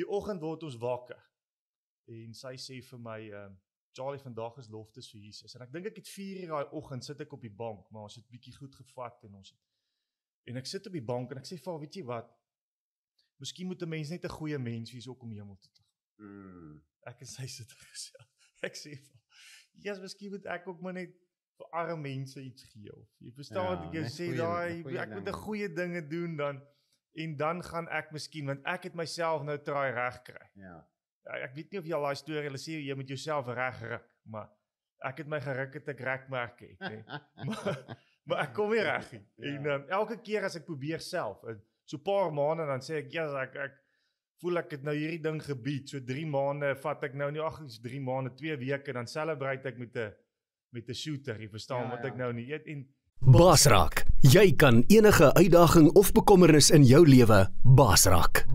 die oggend word ons wakker. En sy sê vir my, Charlie, vandag is loftes vir Jesus. En ek dink ek het 4 uur daai oggend sit ek op die bank, maar ons het bietjie goed gevat en ek sit op die bank en ek sê vir haar, weet jy wat? Miskien moet 'n mens net 'n goeie mens wees ook om hemel toe te gaan. Ek en sy sit gesels. Ek sê vir haar, ja, miskien moet ek ook maar net vir arme mense iets gee of jy verstaan wat ek jou sê daai ek moet 'n goeie dinge doen dan gaan ek miskien want ek het myself nou try regkry. Ja. Ek weet nie of jy al daai storie hulle sê jy moet jouself regruk, maar ek het my geruk het ek rekmerke het, nee. maar ek kom nie reg nie. En elke keer as ek probeer self, so 'n paar maande dan sê ek ja, ek voel ek het nou hierdie ding gebied. So 3 maande vat ek nou nie, ag, 3 maande, 2 weke dan celebrate ek met 'n shooter, jy verstaan wat ek nou nie eet en Basrak, jy kan enige uitdaging of bekommernis in jou lewe basrak.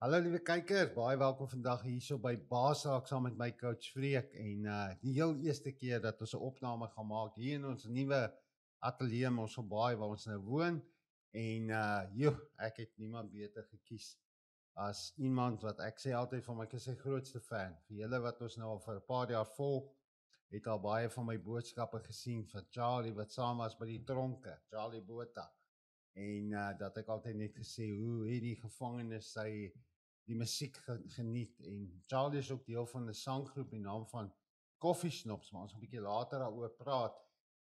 Hallo liewe kykers, baie welkom vandag hierso by Basrak saam met my coach Freek en die heel eerste keer dat ons 'n opname gaan maak hier in ons nuwe ateljee in ons Baai waar ons nou woon en ek het niemand beter gekies as iemand wat ek sê altyd van my is sy grootste fan. Vir julle wat ons nou al vir 'n paar jaar volg, het al baie van my boodskappe gesien van Charlie wat saam was by die tronke, Charlie Botha. En dat ek altyd net gesê hoe hierdie gevangenes sy die musiek geniet en Charlie is ook deel van 'n sanggroep in naam van Coffee Snops, maar ons gaan 'n bietjie later daaroor praat.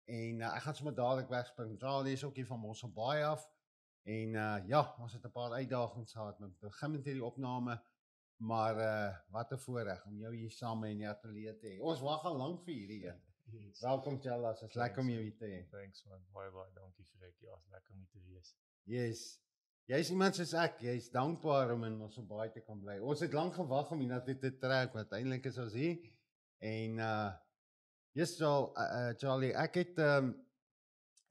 En ek gaan sommer dadelik wegspring. Charlie is ook hier van ons Baai af. En ons het 'n paar uitdagings gehad met begin met hierdie opname, maar wat 'n voorreg om jou hier saam in die ateljee te hê. Ons wag al lank vir hierdie een. Yes. Welkom Charles, dit is lekker om jou hier te hê. Thanks man, baie dankie vir ek. Ja, is lekker om hier te wees. Yes. Jy's iemand soos ek, jy's dankbaar om in ons Baai te kan bly. Ons het lank gewag om hiernatoe te trek, want uiteindelik is ons hier. En Charlie, ek het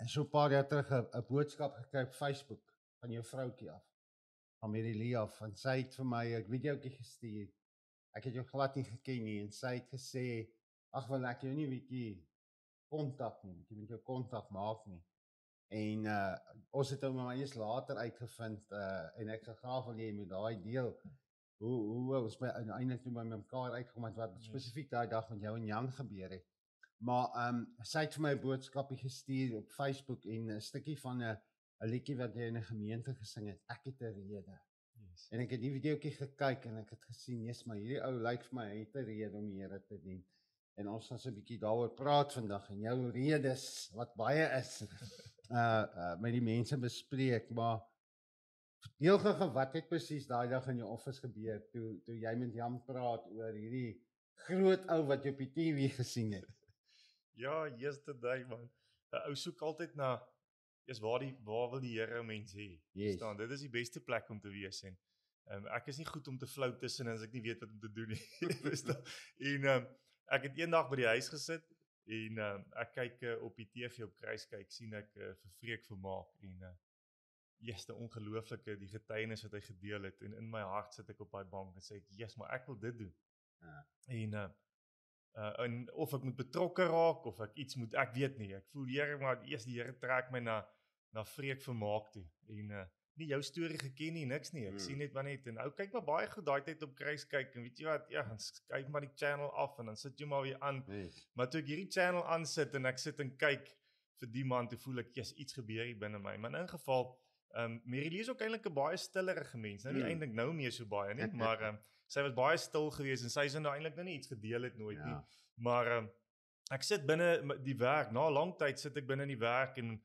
so 'n paar jaar terug 'n boodskap gekry op Facebook van jou vroutjie af, van Merilie af, en sy het vir my 'n videoetjie gestuur. Ek het jou glad nie geken nie, en sy het gesê, ag wil ek jou nie bietjie kontak nie, bietjie met jou kontak maak nie. En ons het hom maar eers later uitgevind, en ek sou graag wil jy met daai deel, hoe ons eintlik toe by mekaar uitgekom het, wat spesifiek daai dag met jou en Jan gebeur het. Maar sy het vir my 'n boodskapie gestuur op Facebook en 'n stukkie van 'n liedjie wat jy in 'n gemeente gesing het, Ek het 'n rede. Yes. En ek het die videoetjie gekyk en ek het gesien, yes, maar hierdie ou lyk vir my hy het 'n rede om die Here te dien. En ons gaan so 'n bietjie daaroor praat vandag en jou redes wat baie is met die mense bespreek, maar deel gou wat het presies daai dag in jou office gebeur toe jy met Jan praat oor hierdie groot ou wat jy op die TV gesien het. Ja, yesterday man. 'n Ou soek altyd na waar wil die Here mense hê? Yes. Verstaan, dit is die beste plek om te wees en ek is nie goed om te flou tussen as ek nie weet wat om te doen nie. Verstaan? En ek het eendag by die huis gesit en ek kyk op die TV op Kruiskyk, sien ek vir Freek Vermaak en die ongelooflike die getuienis wat hy gedeel het en in my hart sit ek op daai bank en sê ek, yes, maar ek wil dit doen. En of ek moet betrokke raak of ek iets moet, ek weet nie. Ek voel Here, maar eers die Here trek my na Freek Vermaak toe en nie jou storie geken nie, niks nie. Ek sien net maar net en ou kyk maar baie goed daai tyd op Kruiskyk en weet jy wat, ja, dan kyk maar die channel af en dan sit jy maar weer aan. Maar toe ek hierdie channel aansit en ek sit en kyk vir die man, toe voel ek, yes, iets gebeur hier binne my. Maar in 'n geval Merilie is ook eintlik 'n baie stillerige mens. Nou nie eintlik nou meer so baie nie, maar sy was baie stil geweest en sy is nou eintlik nie iets gedeel het nooit nie. Maar ek sit binne die werk, na 'n lang tyd sit ek binne in die werk en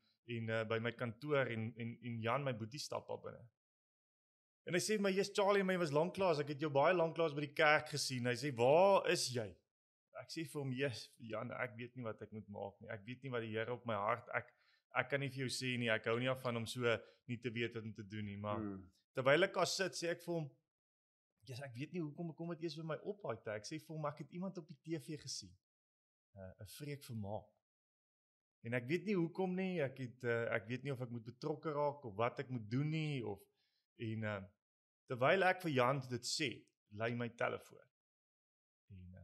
by my kantoor en Jan my boetie stap al binne. En hy sê my, "Yes Charlie, my was lanklaas, ek het jou baie lanklaas by die kerk gesien." Hy sê, "Waar is jy?" Ek sê vir hom, "Yes, Jan, ek weet nie wat ek moet maak nie. Ek weet nie wat die Here op my hart, ek kan nie vir jou sê nie, ek hou nie af van om so nie te weet wat om te doen nie, maar terwyl ek daar sit, sê ek vir hom, "Yes, ek weet nie hoekom kom dit eers by my op daai tyd." Ek sê vir hom, "Ek het iemand op die TV gesien. 'n Freek Vermaak." En ek weet nie hoekom nie, ek weet nie of ek moet betrokke raak of wat ek moet doen nie terwyl ek vir Jan dit sê, lui my telefoon. En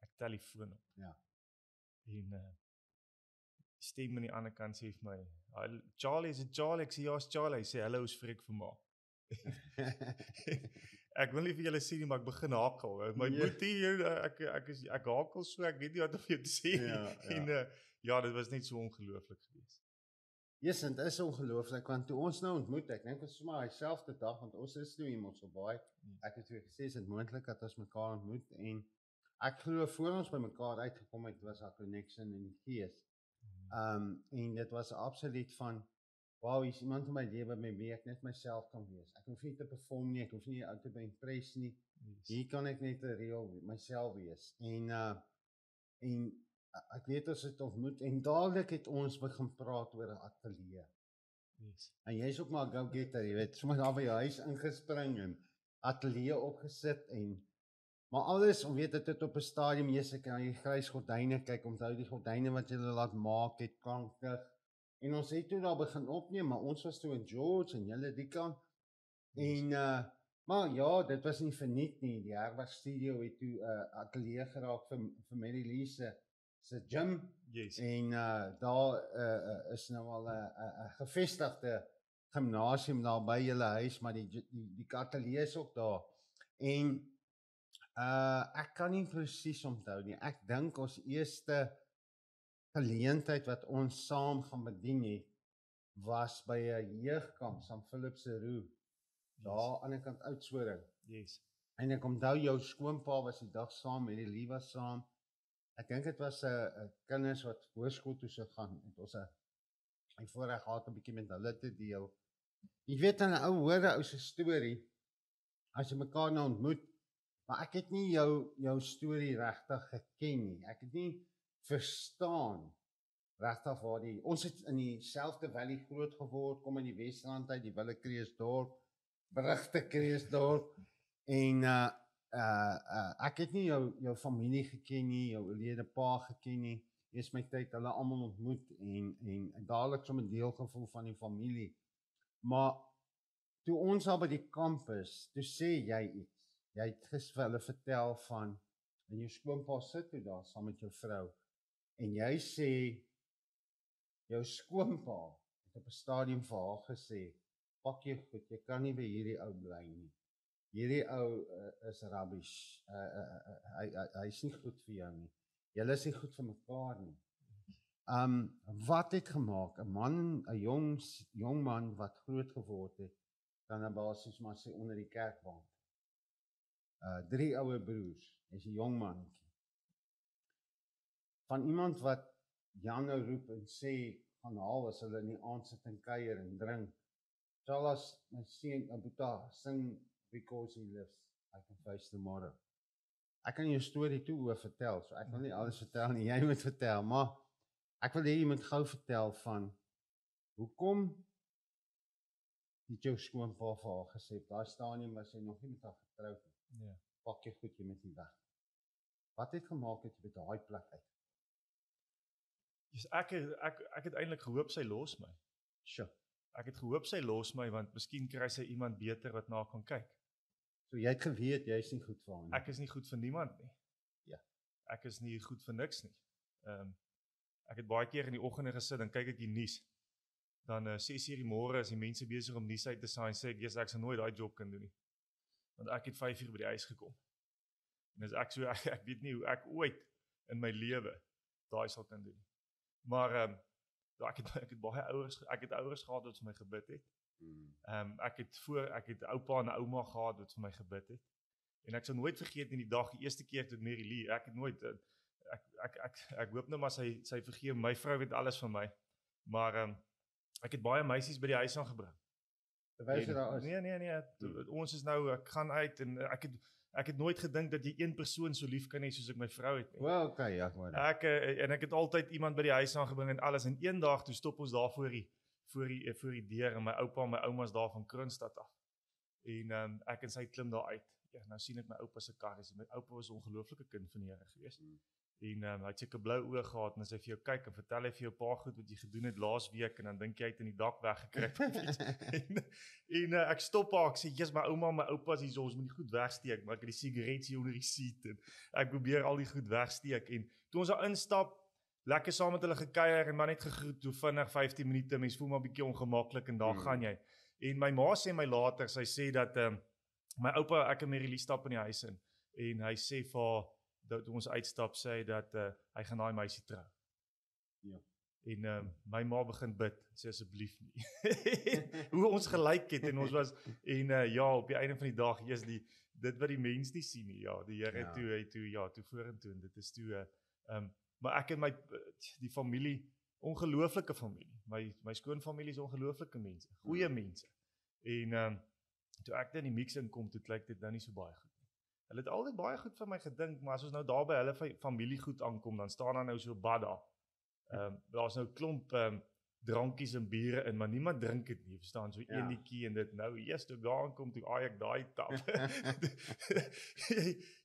ek telefoon op. Ja. En stem aan die ander kant sê vir my, "Charlie, is dit Charlie?" Ek sê, "Ja, is Charlie." Hy sê, "Hallo, is Freek Vermaak." Ek wil nie vir julle sê nie, maar ek begin hakel. My Ja. boetie, ek hakel so, ek weet nie wat om vir jou te sê nie. Ja, ja. En ja, dit was net so ongelooflik geweest. Yes, en dit is ongelooflik, want toe ons nou ontmoet, ek dink dit was maar dieselfde dag, want ons is nou iemand so baie, ek het vir gesê, is dit moontlik dat ons mekaar ontmoet, en ek glo voor ons by mekaar uitgekom het, was daar connection in die gees. En dit was absoluut van, wow, hier is iemand in my lewe met wie ek net myself kan wees. Ek hoef nie te perform nie, ek hoef nie uit te impress nie. Hier kan ek net real myself wees. En ek weet ons het ontmoet en dadelik het ons begin praat oor 'n ateljee. Yes. En jy's ook maar 'n go-getter, jy weet, sommer daar by jou huis ingespring en ateljee opgesit en maar alles om weet dit op 'n stadium jy kan jy grys gordyne kyk, onthou die gordyne wat jy laat maak het klankig. En ons het toe daar begin opneem, maar ons was toe in George en julle die kant. En maar ja, dit was nie verniet nie. Die Herweg Studio het toe 'n ateljee geraak vir Mary Lee se gym. Yes. En daar is nou al 'n gevestigde gimnasium daar by julle huis, maar die ateljee is ook daar. En ek kan nie presies onthou nie. Ek dink ons eerste geleentheid wat ons saam gaan bedien het, was by 'n jeugkamp, St. Philip se Roe, daar aan die kant Oudtshoorn. Yes. En ek onthou jou skoonpa was die dag saam, met die Lie was saam. Ek dink dit was 'n kinders wat hoërskool toe sou gaan, het ons 'n voorreg gehad 'n bietjie met hulle te deel. Jy weet dan 'n ou se storie, as jy mekaar nou ontmoet, maar ek het nie jou storie regtig geken nie. Ek het nie verstaan regtig waar ons het in dieselfde valley groot geword, kom in die Wesrand uit, die Willekreeusdorp, berugte Kreeusdorp, en ek het nie jou familie geken nie, jou oorlede pa geken nie. Eers my tyd hulle almal ontmoet en dadelik so 'n deel gevoel van die familie. Maar toe ons al by die kampus, toe sê jy iets. Jy het vir hulle vertel van en jou skoonpa sit toe daar saam met jou vrou. En jy sê jou skoonpa het op 'n stadium vir haar gesê, "Pak jou goed, jy kan nie by hierdie ou bly nie. Hierdie ou is rubbish. Hy is nie goed vir jou nie. Julle is nie goed vir mekaar nie." Wat het gemaak? 'n man, 'n jong man wat groot geword het, kan 'n basies maar sê onder die kerkbank. 3 ouer broers, hy's 'n jong mannetjie. Van iemand wat Jan nou roep en sê, gaan haal as hulle in die aand sit en kuier en drink. Charles, my seun, Abuta, sing Because He Lives, I Can Face Tomorrow. Ek kan jou storie toe oor vertel, so ek wil nie alles vertel nie, jy moet vertel, maar ek wil hê jy moet gou vertel van, hoekom het jou skoonpa vir haar gesê, daar staan jy, maar sy nog nie met haar getroud nie. Ja. Pak jy goed, jy met die weg. Wat het gemaak dat jy by daai plek uit? Yes, ek het eintlik gehoop sy los my. Sure. Ek het gehoop sy los my, want miskien kry sy iemand beter wat na haar kan kyk. So jy het geweet, jy is nie goed vir haar nie. Ek is nie goed vir niemand nie. Ja. Ek is nie goed vir niks nie. Ek het baie keer in die oggende gesit en kyk ek die nuus. Dan 6 uur die môre is die mense besig om nuus uit te saai en sê ek sal nooit daai job kan doen nie. Want ek het 5 uur by die huis gekom. En as ek so ek weet nie hoe ek ooit in my lewe daai sal kan doen. Maar ek het ouers gehad wat vir my gebid het. Ek het oupa en ouma gehad wat vir my gebid het. En ek sal nooit vergeet in die dag, die eerste keer tot Mary Lee, ek het nooit ek hoop nou maar sy vergeef my vrou weet alles van my. Maar ek het baie meisies by die huis aangebring. Terwyl jy daar is. Nee, ons is nou, ek gaan uit en ek het nooit gedink dat jy een persoon so lief kan hê soos ek my vrou het nie. Wel, okay, ja, maar. Ek het altyd iemand by die huis aangebring en alles, en een dag toe stop ons daar voor die deur en my oupa en my ouma's daar van Kroonstad af. En ek en sy klim daar uit. Ja, nou sien ek my oupa se kar is. My oupa was 'n ongelooflike kind van die Here gewees. En hy het seker blou oë gehad en as hy vir jou kyk en vertel hy vir jou paar goed wat jy gedoen het laas week en dan dink jy hy het in die dak weggekruip. en ek stop haar, ek sê, "Jesus, my ouma en my oupa is hier, ons moet die goed wegsteek," maar ek het die sigaret hier onder die seat en ek probeer al die goed wegsteek en toe ons daar instap, lekker saam met hulle gekuier en maar net gegroet, toe vinnig 15 minute, mens voel maar 'n bietjie ongemaklik en daar gaan jy. En my ma sê my later, sy sê dat my oupa, ek en Marilee stap in die huis in en hy sê vir haar dat toe ons uitstap sê hy dat hy gaan daai meisie trou. Ja. En my ma begin bid, sê asseblief nie. Hoe ons gelyk het en ons was ja, op die einde van die dag, dit wat die mens nie sien nie. Ja, die Here toe vorentoe en dit is toe maar ek en die familie, ongelooflike familie. My skoonfamilie is ongelooflike mense, goeie mense. En toe ek in die mix inkom, toe klink dit nou nie so baie goed nie. Hulle het altyd baie goed van my gedink, maar as ons nou daar by hulle familie goed aankom, dan staan daar nou so bad daar. Daar's nou klomp drankies en biere in, maar niemand drink dit nie, verstaan, so enetjie en dit nou, toe daar aankom, toe ek daai tap.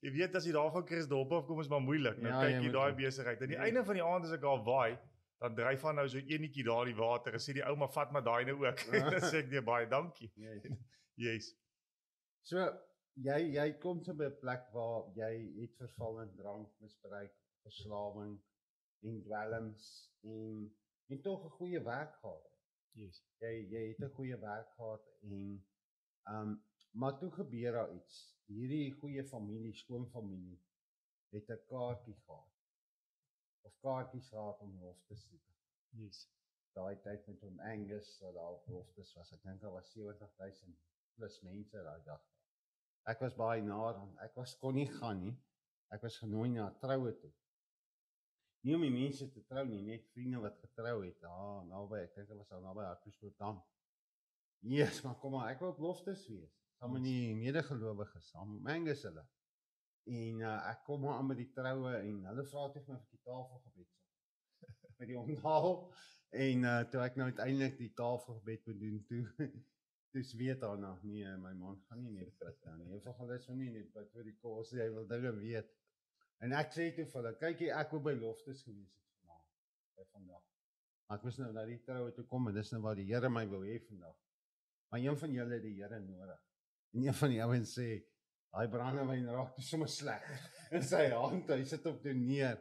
Jy weet, as jy daar van Christdorp afkom, is maar moeilik, nou kyk jy daai besigheid. Aan die einde van die aand, as ek al waai, dan dryf van nou so enetjie daar die water, en sê die ouma, vat maar daai nou ook. Dan sê ek, nee, baie dankie. Yes. So, jy kom so by 'n plek waar jy het verval in drankmisbruik, verslawing, en dwelms, en toch 'n goeie werk gehad. Yes. Jy het 'n goeie werk gehad, en maar toe gebeur daar iets. Hierdie goeie familie, skoonfamilie, het 'n kaartjie gehad. Of kaartjies gehad om beloftes te doen. Yes. Daai tyd met hom Angus, wat daar beloftes was, ek dink daar was 70,000 plus mense daai dag. Ek was baie na, kon nie gaan nie. Ek was genooi na troue toe. Nie om die mense te trou nie, net vriende wat getrou het. Naby, ek dink dit was al naby Hartbeespoort. Yes, maar kom maar, ek wou beloftes wees. Saam met die medegelowiges, saam met Angus hulle. En ek kom maar aan met die troue en hulle vra toe my vir die tafelgebed. Met die onthaal. En toe ek nou uiteindelik die tafelgebed moet doen, toe weet daarna, nee, my man gaan nie net bid nou nie. Evangelis wil nie net bid vir die kos, hy wil dinge weet. En ek sê toe vir hulle, kyk jy, ek wou by beloftes gewees het vandag. Maar ek moes nou na die troue toe kom, en dis nou waar die Here my wil hê vandag. Maar een van julle het die Here nodig. En een van die ouens sê, daai brandewyn raak toe sommer sleg. In sy hand, hy sit op toe neer.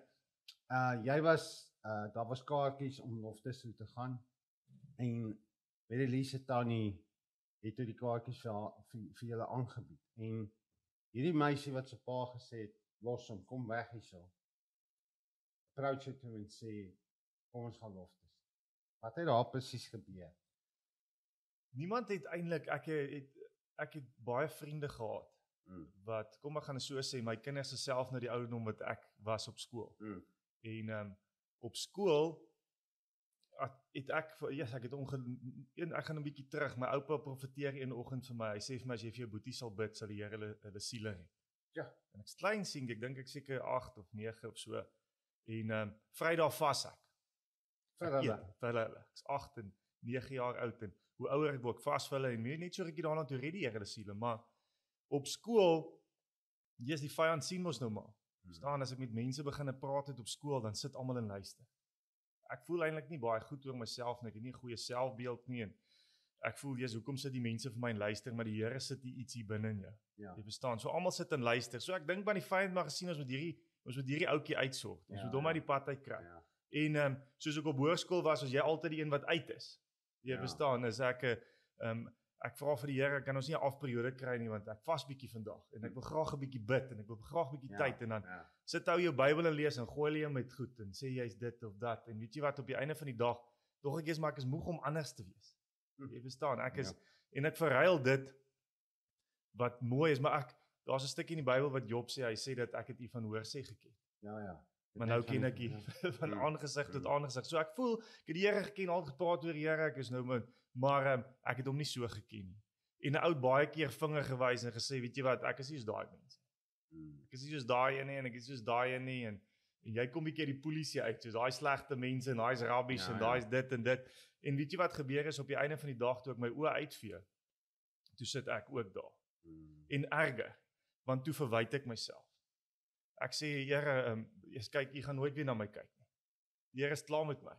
Daar was kaartjies om beloftes toe te gaan. En Marilee se tannie het toe die kaartjies vir julle aangebied. En hierdie meisie wat sy pa gesê het, los hom, kom weg hierso. Approach her toe en sê, kom ons gaan beloftes. Wat het daar presies gebeur? Niemand het eintlik, ek het baie vriende gehad, wat, kom ek gaan so sê, my kinders is self na die ouderdom wat ek was op skool. En op skool, ek gaan 'n bietjie terug, my oupa profeteer een oggend vir my, hy sê vir my, as jy vir jou boetie sal bid, sal die Here hulle siele red. Ja. En ek's klein sien, ek dink ek seker 8 of 9 of so, en Vrydag vas ek. Vir hulle, ek's 8 en 9 jaar oud, en hoe ouer ek word, vas vir hulle, en net so rukkie daarna toe red die Here hulle siele, maar op skool, die vyand sien mos nou maar. Verstaan, as ek met mense begin praat het op skool, dan sit almal en luister. Ek voel eintlik nie baie goed oor myself nie, ek het nie 'n goeie selfbeeld nie, en ek voel, hoekom sit die mense vir my en luister, maar die Here sit iets hier binne in jou. Ja. Jy verstaan, so almal sit en luister. So ek dink van die vyand maar gesien, ons moet hierdie ouetjie uitsorg. Ons moet hom uit die pad uitkry. Ja. En soos ek op hoërskool was jy altyd die een wat uit is. Jy verstaan, is ek vra vir die Here, kan ons nie 'n afperiode kry nie, want ek vas bietjie vandag, en ek wil graag 'n bietjie bid, en ek wil graag bietjie tyd, en dan sit hou jou Bybel en lees, en gooi hulle jou met goed, en sê jy's dit of dat, en weet jy wat, op die einde van die dag, tog ek is moeg om anders te wees. Jy verstaan, en ek verruil dit, wat mooi is, maar daar's 'n stukkie in die Bybel wat Job sê, hy sê dat ek het u van hoorsê geken. Ja. Maar nou ken ek van aangesig tot aangesig. So ek voel, ek het die Here geken, al gepraat oor die Here, ek is nou maar ek het hom nie so geken nie. En 'n ou baie keer vinger gewys en gesê, weet jy wat, ek is nie soos daai mense. Ek is nie soos daai een nie, en ek is soos daai een nie, en jy kom bietjie die polisie uit, soos daai slegte mense, en daai's rabbies, en daai's dit en dit. En weet jy wat gebeur is, op die einde van die dag, toe ek my oë uitvee, toe sit ek ook daar. En erger, want toe verwyd ek myself. Ek sê, Here, kyk, jy gaan nooit weer na my kyk nie. Die Here is klaar met my.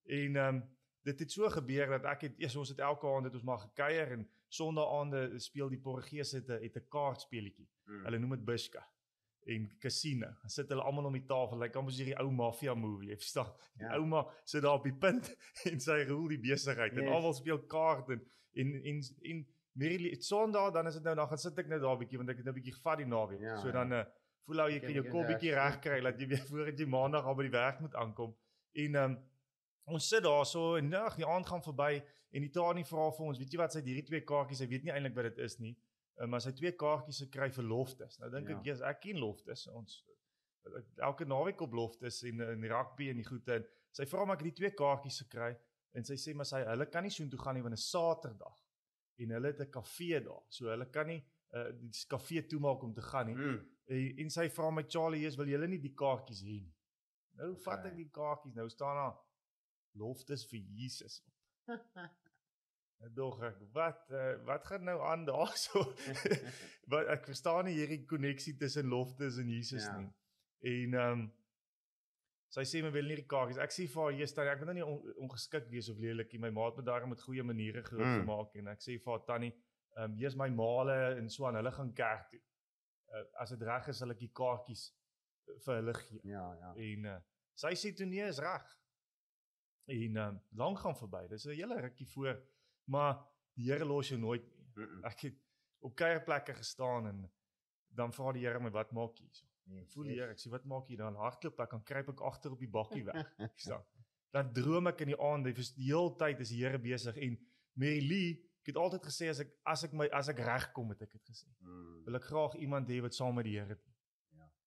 En dit het so gebeur dat ons het elke aand het ons maar gekuier, en sondaande speel die Portugees het 'n kaartspeletjie. Hulle noem dit Buska. En casino. Dan sit hulle almal om die tafel, lyk amper soos hierdie ou mafia movie, jy verstaan. Die ouma sit daar op die punt en sy rol die besigheid, en almal speel kaart, En Mary Sondag dan is dit nou dan gaan sit ek nou daar 'n bietjie want ek het nou 'n bietjie gevat die naweek. Ja, So dan voel jy kan jou kop bietjie reg kry dat jy weer voordat jy maandag al by die werk moet aankom. En ons sit daar so en die aand gaan verby en die tannie vra vir ons, weet jy wat, sy het hierdie 2 kaartjies, sy weet nie eintlik wat dit is nie. Maar sy 2 kaartjies gekry vir loftes. Nou dink ek, ek ken loftes. Ons elke naweek op loftes en rugby en die goede. En sy vra maar ek het die 2 kaartjies gekry en sy sê maar hulle kan nie soontoe gaan nie want 'n Saterdag en hulle het 'n kafee daar. So hulle kan nie die kafee toemaak om te gaan nie. En sy vra my Charlie, wil julle nie die kaartjies hê nie? Nou vat ek die kaartjies, nou staan daar loftes vir Jesus op. Dog ek, wat gaan nou aan daar so? Ek verstaan nie hierdie koneksie tussen loftes en Jesus nie. En sy sê my wil nie die kaartjies. Ek sê vir haar, Tannie, ek moet nou nie ongeskik wees of lelik, my maat moet daar met goeie maniere groot gemaak en ek sê vir haar, Tannie, hier is my maale en so aan, hulle gaan kerk toe. As dit reg is, sal ek die kaartjies vir hulle gee. En sy sê toe nee, is reg. En lang gaan verby. Dis 'n hele rukkie voor, maar die Here los jou nooit nie. Ek het op kuierplekke gestaan en dan vra die Here my, wat maak jy? Voel die Here, ek sê, wat maak jy dan? Hardloop ek, dan kruip ek agter op die bakkie weg. Dan droom ek in die aand, die hele tyd is die Here besig en Mary Lee, ek het altyd gesê as ek regkom, het ek dit gesê. Wil ek graag iemand hê wat saam met die Here doen.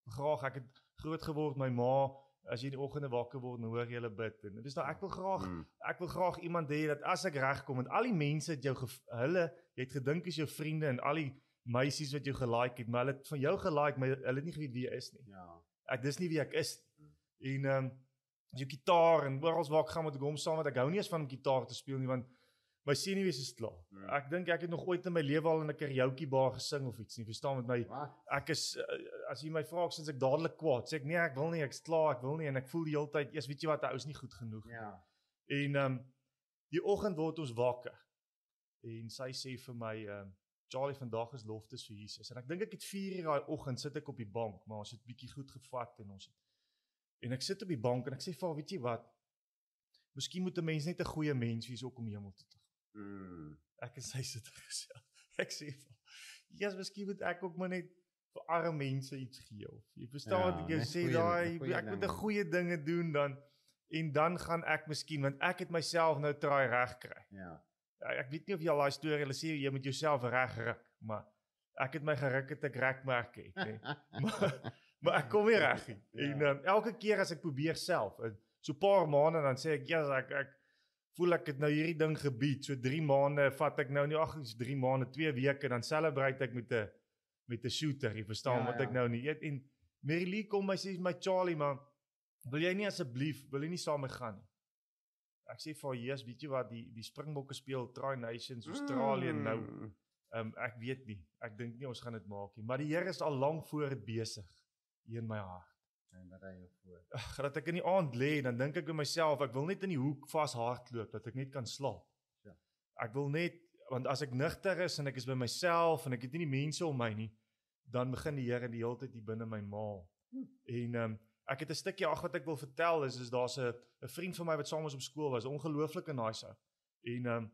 Graag, ek het groot geword, my ma, as jy in die oggende wakker word, dan hoor jy hulle bid. En dis ek wil graag iemand hê dat as ek regkom en al die mense het jou jy het gedink is jou vriende en al die meisies wat jou gelike het, maar hulle het van jou gelike, maar hulle het nie geweet wie jy is nie. Dis nie wie ek is nie. En jou gitaar en oral waar ek gaan met hom saam, want ek hou nie eens van om gitaar te speel nie, want my senuwees is klaar. Ek dink ek het nog ooit in my lewe al in 'n karaoke bar gesing of iets nie. Verstaan met my, ek is as jy my vra, sins ek dadelik kwaad. Sê ek nee, ek wil nie, ek's klaar, ek wil nie en ek voel die hele tyd, eers weet jy wat, hy is nie goed genoeg. En die oggend word ons wakker. En sy sê vir my, Charlie, vandag is loftes vir Jesus. En ek dink ek het 4 uur daai oggend sit ek op die bank, maar ons het bietjie goed gevat en ek sit op die bank en ek sê vir haar, weet jy wat? Miskien moet 'n mens net 'n goeie mens wees ook om hemel toe te gaan. Ek en sy sit gesels. Ek sê vir haar, miskien moet ek ook maar net vir arme mense iets gee of jy verstaan wat ek jou sê, ek moet 'n goeie dinge doen dan gaan ek miskien, want ek het myself nou try reg kry. Ek weet nie of jy al daai storie, hulle sê jy moet jouself reg ruk, maar ek het my geruk het ek rekmerk het, nee. maar ek kom nie reg nie. En elke keer as ek probeer self, so 'n paar maande dan sê ek, ek voel ek het nou hierdie ding gebied, so 3 maande vat ek nou nie, 3 maande, 2 weke, dan celebrate ek met 'n shooter, jy verstaan wat ek nou nie eet. En Mary Lee kom my sê my Charlie, maar wil jy nie asseblief, wil jy nie saam met my gaan nie? Ek sê vir haar, weet jy wat, die Springbokke speel Tri Nations Australië nou. Ek weet nie, ek dink nie ons gaan dit maak nie, maar die Here is al lank voor dit besig hier in my hart. Dat ek in die aand lê, dan dink ek by myself, ek wil net in die hoek vas hardloop, dat ek net kan slaap. Ek wil net, want as ek nugter is en ek is by myself en ek het nie die mense om my nie, dan begin die Here die hele tyd hier binne my maal. En ek het 'n stukkie wat ek wil vertel is daar's 'n vriend van my wat saam ons op skool was, ongelooflike nice ou. En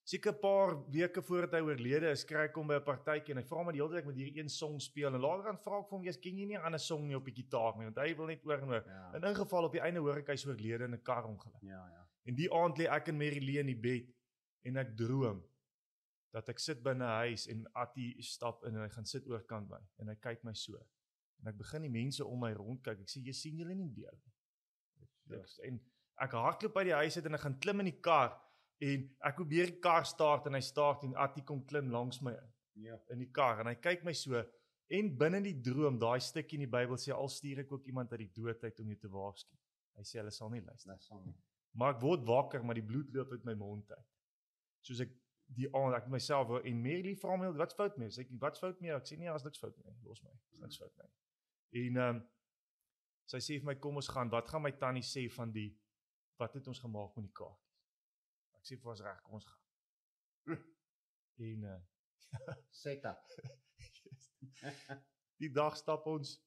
seker 'n paar weke voordat hy oorlede is, kry ek hom by 'n partytjie en hy vra my die hele tyd ek moet hierdie een song speel en later dan vra ek vir hom, ken jy nie 'n ander song nie op die gitaar nie, want hy wil net oor en oor. In ingeval op die einde hoor ek hy's oorlede in 'n karongeluk. En die aand lê ek en Mary Lee in die bed en ek droom dat ek sit binne 'n huis en Attie stap in en hy gaan sit oorkant my en hy kyk my so. En ek begin die mense om my rond kyk. Ek sê, jy sien julle nie deur nie. En ek hardloop by die huis uit en ek gaan klim in die kar en ek probeer die kar start en hy start en Attie kom klim langs my in die kar en hy kyk my so en binne die droom, daai stukkie in die Bybel sê, al stuur ek ook iemand uit die dood uit om jou te waarsku. Hy sê, hulle sal nie luister. Maar ek word wakker, maar die bloed loop uit my mond uit. Soos ek die aand, ek myself en Mary Lee vra my, wat's fout mee? Sê ek, wat's fout mee? Ek sê nie, as niks fout mee, los my, niks fout mee. En sy sê vir my, kom ons gaan, wat gaan my tannie sê van wat het ons gemaak met die kaartjies? Ek sê vir ons reg, kom ons gaan. En set up. Die dag stap ons,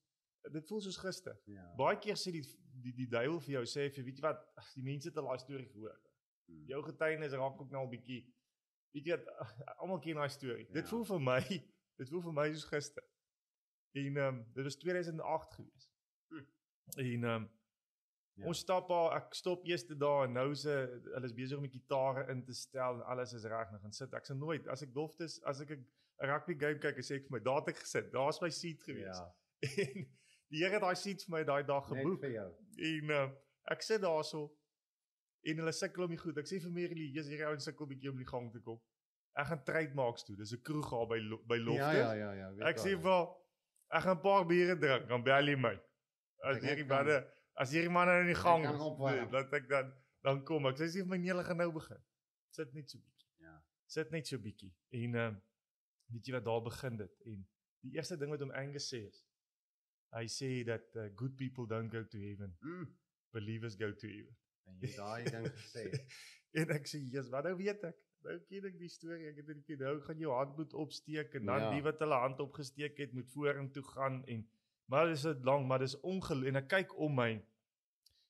dit voel soos gister. Baie keer sê die duiwel vir jou, sê vir, weet jy wat, die mense het al daai storie gehoor. Jou getuienis raak ook nou 'n bietjie, weet jy, almal ken daai storie. Dit Ja. voel vir my soos gister. En dit was 2008 gewees. En Ja. ons stap daar, ek stop eerste daar en nou is hulle is besig om die gitare in te stel en alles is reg, dan gaan sit. Ek sê nooit, as ek doof is, as ek 'n rugby game kyk, sê ek vir my, daar het ek gesit, daar's my seat gewees. Ja, En die Here het daai seat vir my daai dag net geboek. vir jou. En ek sit daarso en hulle sukkel om die goed. Ek sê vir Merely, jy's hierdie ouens sukkel bietjie om die gang te kom. Ek gaan trademarks toe. Dis 'n kroeg daar by Loftus. Ja. Ek sê vir ek gaan 'n paar biere drink, dan bel jy my. As hierdie manne in die gang kan is, opwarm. laat ek dan kom ek. Sy sê vir my nee, hulle gaan nou begin. Sit net so bietjie. Ja. Sit net so bietjie. En weet jy wat daar begin dit? En die eerste ding wat hom Angus sê is, hy sê dat good people don't go to heaven, believers go to heaven. En jy daai ding gesê. En ek sê, "Jesus, wat nou weet ek? Nou ken ek die storie. Ek het dit ken. Nou gaan jou hand moet opsteek en dan Ja. die wat hulle hand opgesteek het moet vorentoe gaan en maar dis dit lank, maar dis ongeloof en ek kyk om my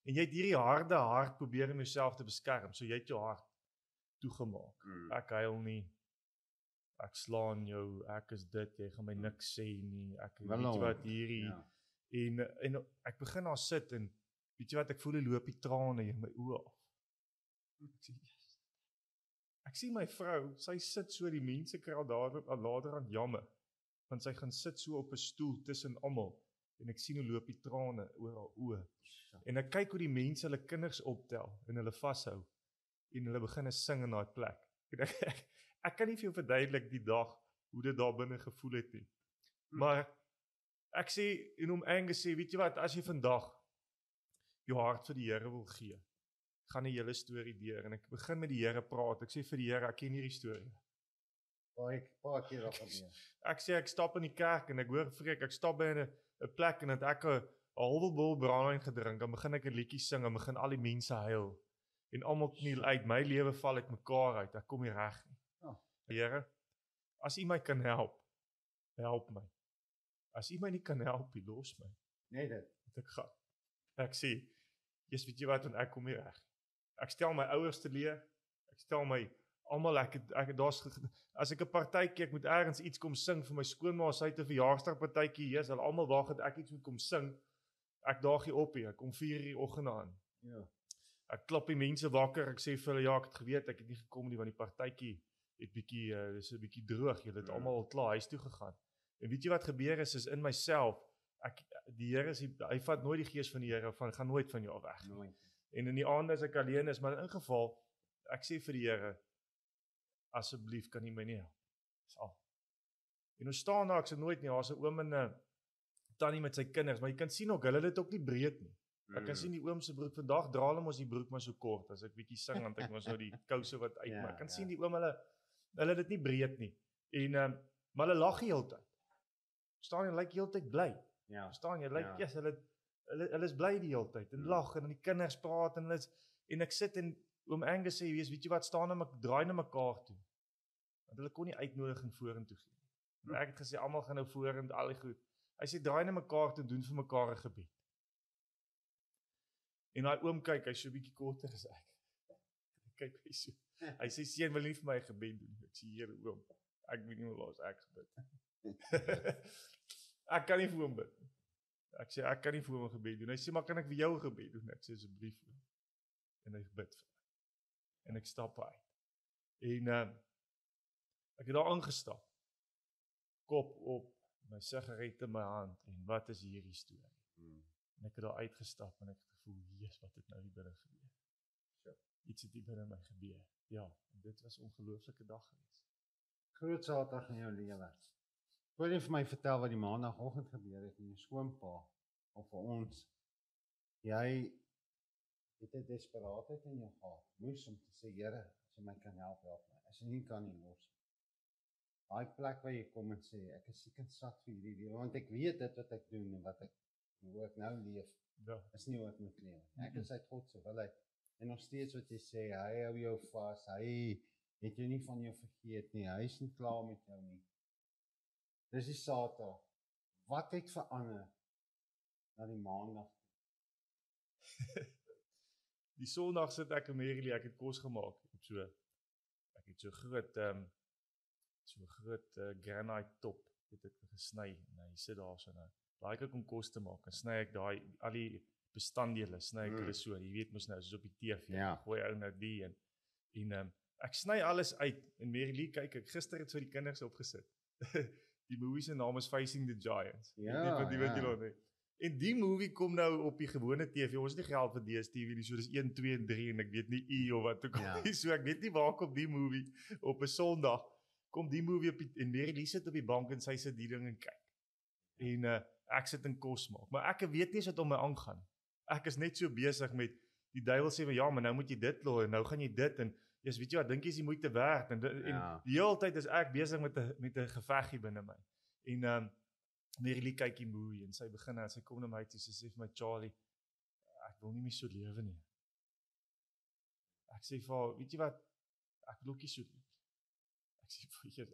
en jy het hierdie harde hart probeer om jouself te beskerm. So jy het jou hart toegemaak. Ek huil nie. Ek slaan jou. Ek is dit. Jy gaan my niks sê nie. Ek weet jy wat hierdie Ja. En ek begin daar sit en weet jy wat, ek voel die loop die trane in my oë af. Ek sê, yes. Ek sien my vrou, sy sit so, die mense kry al later aan jammer, want sy gaan sit so op 'n stoel tussen almal, en ek sien hoe loop die trane oor haar oë. En ek kyk hoe die mense hulle kinders optel, en hulle vashou, en hulle begin sing in daai plek. En ek kan nie vir jou verduidelik die dag, hoe dit daar binne gevoel het nie. Maar ek sê, en om Angus sê, weet jy wat, as jy vandag jou hart vir die Here wil gee, gaan die hele storie deur, en ek begin met die Here praat, ek sê vir die Here, ek ken hierdie storie. Paar keer dat gebeur. Ek sê, ek stap in die kerk, en ek hoor vreek, ek stap by 'n plek, en dat ek 'n halwe bol brandewyn gedrink, en begin ek 'n liedjie sing, en begin al die mense huil, en almal kniel uit, my lewe val uit mekaar uit, ek kom nie reg nie. Oh. Here, as U my kan help my. As U my nie kan help, los my. Nee dit. Ek gaan. Ek sê, Jesus, weet jy wat, want ek kom nie reg. Ek stel my ouers te leer, ek stel my almal, as ek 'n partytjie, ek moet ergens iets kom sing vir my skoonma, sy het 'n verjaarsdagpartytjie, Jesus, hulle almal wag dat ek iets moet kom sing. Ek daag hier op hier, ek kom 4:00 die oggend aan. Ja. Ek klop die mense wakker, ek sê vir hulle, ja, ek het geweet, ek het nie gekom nie, want die partytjie het bietjie, dis 'n bietjie droog, julle het almal al klaar huis toe gegaan. En weet jy wat gebeur is in myself, die Here hy vat nooit die gees van die Here, gaan nooit van jou af weg. Nooit. En in die aande as ek alleen is, maar in geval, ek sê vir die Here, asseblief kan U my nie help. Dis al. En ons staan daar, ek sê nooit nie, daar's 'n oom en 'n tannie met sy kinders, maar jy kan sien ook, hulle het dit ook nie breed nie. Ek kan sien die oom se broek, vandag dra hulle mos die broek maar so kort, as ek bietjie sing, want ek mos nou die kouse wat uit, maar ek kan sien die oom, hulle het dit nie breed nie. En, maar hulle lag die hele tyd. Verstaan jy, hulle lyk die hele tyd bly. Ja. Verstaan jy, lyk, yes, hulle is bly die hele tyd, en lag, en dan die kinders praat, en ek sit en oom Angus sê, weet jy wat, staan en draai na mekaar toe. Want hulle kon nie uitnodiging vorentoe gee. En ek het gesê, almal gaan nou vorentoe, al die goed. Hy sê, draai na mekaar toe, doen vir mekaar 'n gebed. En daai oom kyk, hy's so 'n bietjie korter as ek. Kyk, hy sê, seun, wil nie vir my 'n gebed doen. Ek sê, Here oom, ek weet nie hoe laas ek gebid. Ek kan nie vir hom bid. Ek sê, ek kan nie vir hom 'n gebed doen. Hy sê, maar kan ek vir jou 'n gebed doen? Ek sê, asseblief. En hy bid vir my. En ek stap uit. En ek het daar ingestap. Kop op, my sigaret in my hand, en wat is hierdie storie? En ek het daar uitgestap, en ek het gevoel, Jesus, wat het nou hier binne gebeur? Iets het hier binne my gebeur. Ja, en dit was 'n ongelooflike dag geweest. Groot Saterdag in jou lewe. Wil jy vir my vertel wat die maandagoggend gebeur het met jou skoonpa, of vir ons? Jy het 'n desperaatheid in jou gehad, moes om te sê, Here, as jy my kan help my. As jy nie kan nie, los. Daai plek waar jy kom en sê, ek is siek en sat vir hierdie lewe, want ek weet dit wat ek doen, en hoe ek nou leef, is nie hoe ek moet lewe. Ek is uit God se wil uit. En nog steeds wat jy sê, hy hou jou vas, hy het jou nie van jou vergeet nie, hy is nie klaar met jou nie. Dis die Saterdag. Wat het verander na die Maandag? Die Sondag sit ek in Merely, ek het kos gemaak. Ek het so groot granite top het ek gesny en hy sit daar so nou. Laat ek om kos te maak en sny ek daai al die bestanddele sny ek hulle so. Jy weet mos nou soos op die TV. Ja. Gooi ou nou die en ek sny alles uit en Mary-Lee kyk ek gister het so die kinders opgesit. Die movie se naam is Facing the Giants. Ja, Wat jy nog nie. En die movie kom nou op die gewone TV. Ons het nie geld vir DStv nie, so dis 1, 2 en 3 en ek weet nie of wat ook al. So ek weet nie waar kom die movie op 'n Sondag. Kom die movie op en Mary-Lee sit op die bank en sy sit die ding en kyk. En ek sit en kos maak, maar ek weet nie wat om my aangaan. Ek is net so besig met die duiwel sê ja, maar nou moet jy dit loer en nou gaan jy dit en jy's weet jy wat, dink jy is die moeite werd en die hele tyd is ek besig met 'n geveggie binne my. En Mary-Lee kyk die movie en sy begin en sy kom na my toe, sy sê vir my Charlie, ek wil nie meer so lewe nie. Ek sê vir haar, weet jy wat, ek wil ook nie so lewe. Ek sê vir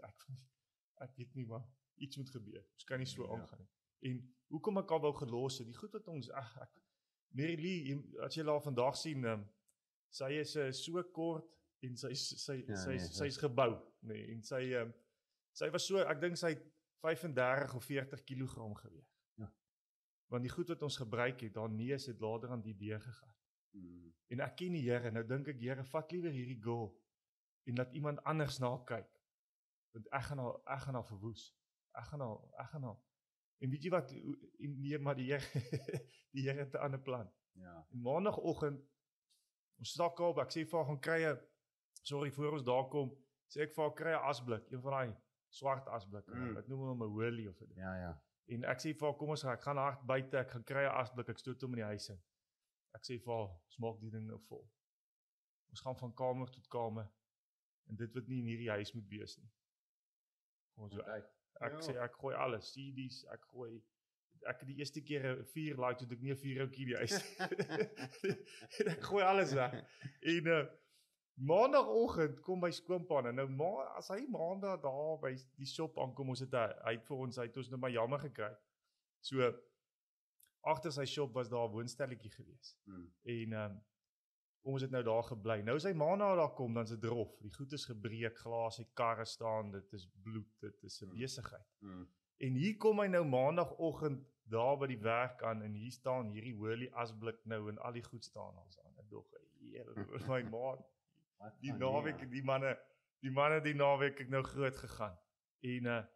ek weet nie maar iets moet gebeur. Ons kan nie so aangaan nie. En hoekom ek al wou gelos het, die goed wat ons Mary-Lee, as jy haar vandag sien, sy is so kort en sy's gebou, nee, en sy was so, ek dink sy 35 of 40 kilogram geweeg. Ja. Want die goed wat ons gebruik het, daar neus het later aan die deur gegaan. En ek ken die Here, nou dink ek, Here, vat liewer hierdie girl en laat iemand anders na kyk. Want ek gaan haar verwoes. Ek gaan haar. En weet jy wat, nee, maar die Here het 'n ander plan. Ja. En maandagoggend, ons stak op, ek sê vir haar gaan kry sorry, voor ons daar kom, sê ek vir haar kry 'n asblik, een van daai swart asblikke. Ek noem hom 'n holy of dit. Ja. En ek sê vir haar, kom ons ek gaan hard buite, ek gaan kry 'n asblik, ek stoot hom in die huis in. Ek sê vir haar, ons maak die ding nou vol. Ons gaan van kamer tot kamer en dit wat nie in hierdie huis moet wees nie. Ons so ek sê ek gooi alles, CD's, ek het die eerste keer 'n 4 laai toe ek nie 'n 4 oukie die huis. En ek gooi alles weg. En maandagoggend kom my skoonpa en nou as hy maandag daar by die shop aankom, ons het hy het ons nou maar jammer gekry. So agter sy shop was daar 'n woonstelletjie gewees. En ons het nou daar gebly. Nou as hy maandag daar kom, dan is dit drof. Die goed is gebreek, glas, die karre staan, dit is bloed, dit is 'n besigheid. En hier kom hy nou maandagoggend daar by die werk aan en hier staan hierdie holy asblik nou en al die goed staan ons aan. Ek dog, my maat, die naweek, die manne die naweek ek nou groot gegaan. En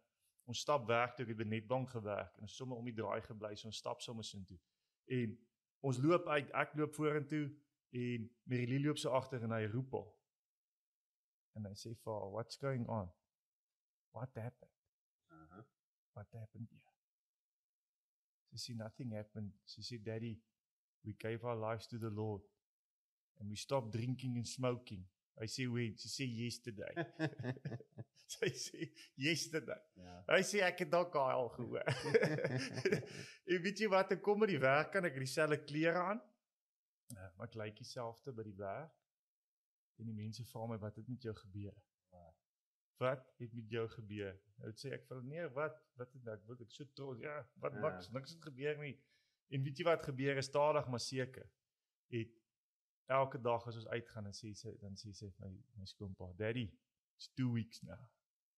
ons stap werk toe, ek het by Netbank gewerk en ons sommer om die draai gebly, so ons stap sommer sin toe. En ons loop uit, ek loop vorentoe en Mary-Lee loop so agter en hy roep haar. En hy sê vir haar, what's going on? What happened? What happened here? She said, nothing happened. She said, Daddy, we gave our lives to the Lord and we stopped drinking and smoking. I say, when? She said, yesterday. Sy sê, yesterday. Hy sê, ek het dalk al gehoor. En weet jy wat, ek kom by die werk en ek het dieselfde klere aan, maar ek lyk dieselfde by die werk, en die mense vra my, wat het met jou gebeur? Wat het met jou gebeur? Nou sê ek vir hulle, nee, wat het ek so trots, ja, niks het gebeur nie. En weet jy wat gebeur is, stadig maar seker, het elke dag as ons uitgaan, dan sê sy my skoonpa, Daddy, it's 2 weeks now.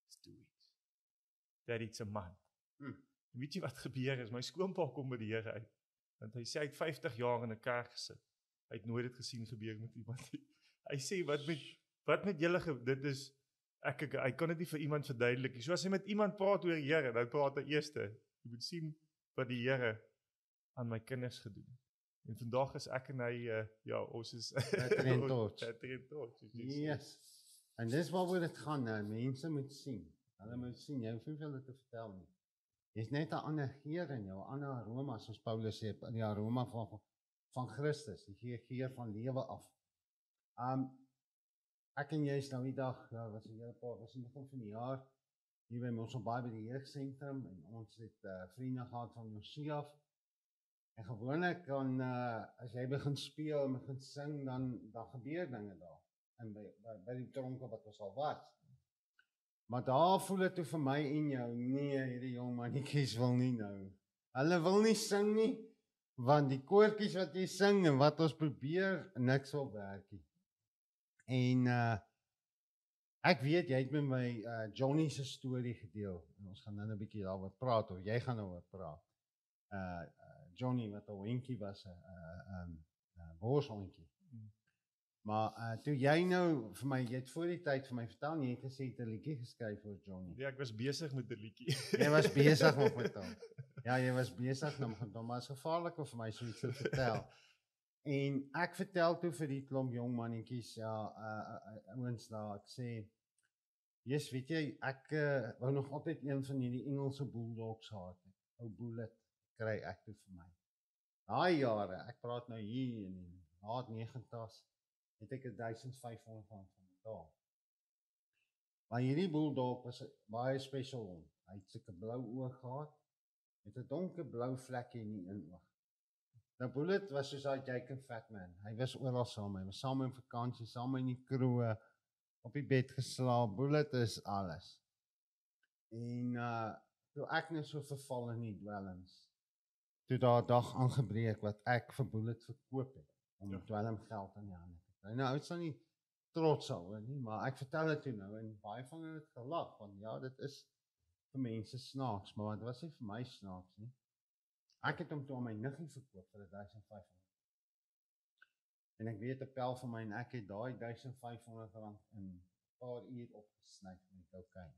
It's 2 weeks. Daddy, it's a month. En weet jy wat gebeur is, my skoonpa kom by die Here uit, want hy sê, hy het 50 jaar in 'n kerk gesit. Hy het nooit dit gesien gebeur met iemand. Hy sê, wat met julle, dit is, hy kan dit nie vir iemand verduidelik nie. So as hy met iemand praat oor die Here, dan praat hy eerste. Jy moet sien wat die Here aan my kinders gedoen het. En vandag is ek en hy, ons is trots. Yes. En dis waaroor dit gaan nou. Mense moet sien. Hulle moet sien, jy hoef nie veel te vertel nie. Jy's net 'n ander geur in jou, 'n ander aroma, soos Paulus sê, die aroma van Christus, die geur van lewe af. Ek en jy is nou die dag, was in die begin van die jaar, hier by ons by die jeugsentrum, en ons het vriende gehad van Josie af. En gewoonlik dan, as jy begin speel en begin sing, dan gebeur dinge daar. En by die tronke wat ons al was. Maar daar voel dit toe vir my en jou, nee, hierdie jong mannetjies wil nie nou. Hulle wil nie sing nie, want die koortjies wat jy sing en wat ons probeer, niks wil werk nie. En Ek weet, jy het met my Johnny se storie gedeel. En ons gaan nou 'n bietjie daaroor praat, of jy gaan daaroor praat. Johnny wat 'n hondjie was, 'n boshondjie. Maar toe jy nou vir my, jy het voor die tyd vir my vertel, jy het gesê jy het 'n liedjie geskryf vir Johnny. Ja, ek was besig met 'n liedjie. Jy was besig nog met hom. Ja, jy was besig nog met hom, maar is gevaarlik om vir my so iets te vertel. En ek vertel toe vir die klomp jong mannetjies, ja, ouens daar, ek sê, yes, weet jy, ek wou nog altyd een van hierdie Engelse bulldogs gehad het. Ou Bullet kry ek toe vir my. Daai jare, ek praat nou hier in die laat 90's, het ek 1500 rand van betaal. Maar hierdie bulldog was 'n baie special hond. Hy het sulke blou oë gehad, met 'n donker blou vlekkie in die een oog. Nou Bullet was soos daai Jacob Fatman. Hy was oral saam, hy was saam in vakansie, saam in die kroeg, op die bed geslaap. Bullet is alles. En toe ek nou so verval in die dwelms, toe daar 'n dag aangebreek wat ek vir Bullet verkoop het, om dwelmgeld aan die hande te kry. Nou, hy is nou nie trots daaroor nie, maar ek vertel dit toe nou, en baie van hulle het gelag, want ja, dit is vir mense snaaks, maar dit was nie vir my snaaks nie. Ek het hom toe aan my niggie verkoop vir 1500. En ek weet 'n pel van my en ek het daai 1500 rand in 'n paar uur opgesny met kokain.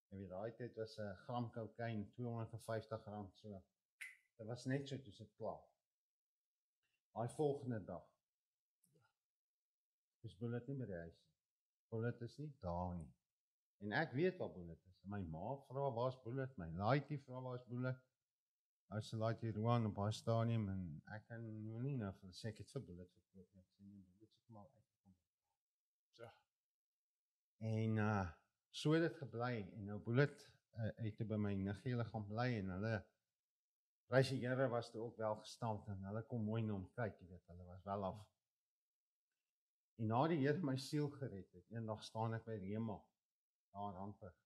Jy weet, daai tyd was 'n gram kokain R250 so. Dit was net so toe dit klaar. Daai volgende dag is Bullet nie by die huis nie. Bullet is nie daar nie. En ek weet waar Bullet is. My ma vra waar's Bullet, my laaitjie vra waar's Bullet. As sy laaitjie Roan op haar stadium, en ek kan nie nou vir sê ek het vir Bullet verkoop nie. Ek sê nie, Bullet se kom al uitgekom. So. En so het dit gebly, en nou Bullet het by my niggie gaan bly, en hulle reisjare was toe ook wel gestand, en hulle kom mooi na hom kyk, jy weet, hulle was wel af. En na die Here my siel gered het, eendag staan ek by Rema, daar in Randburg,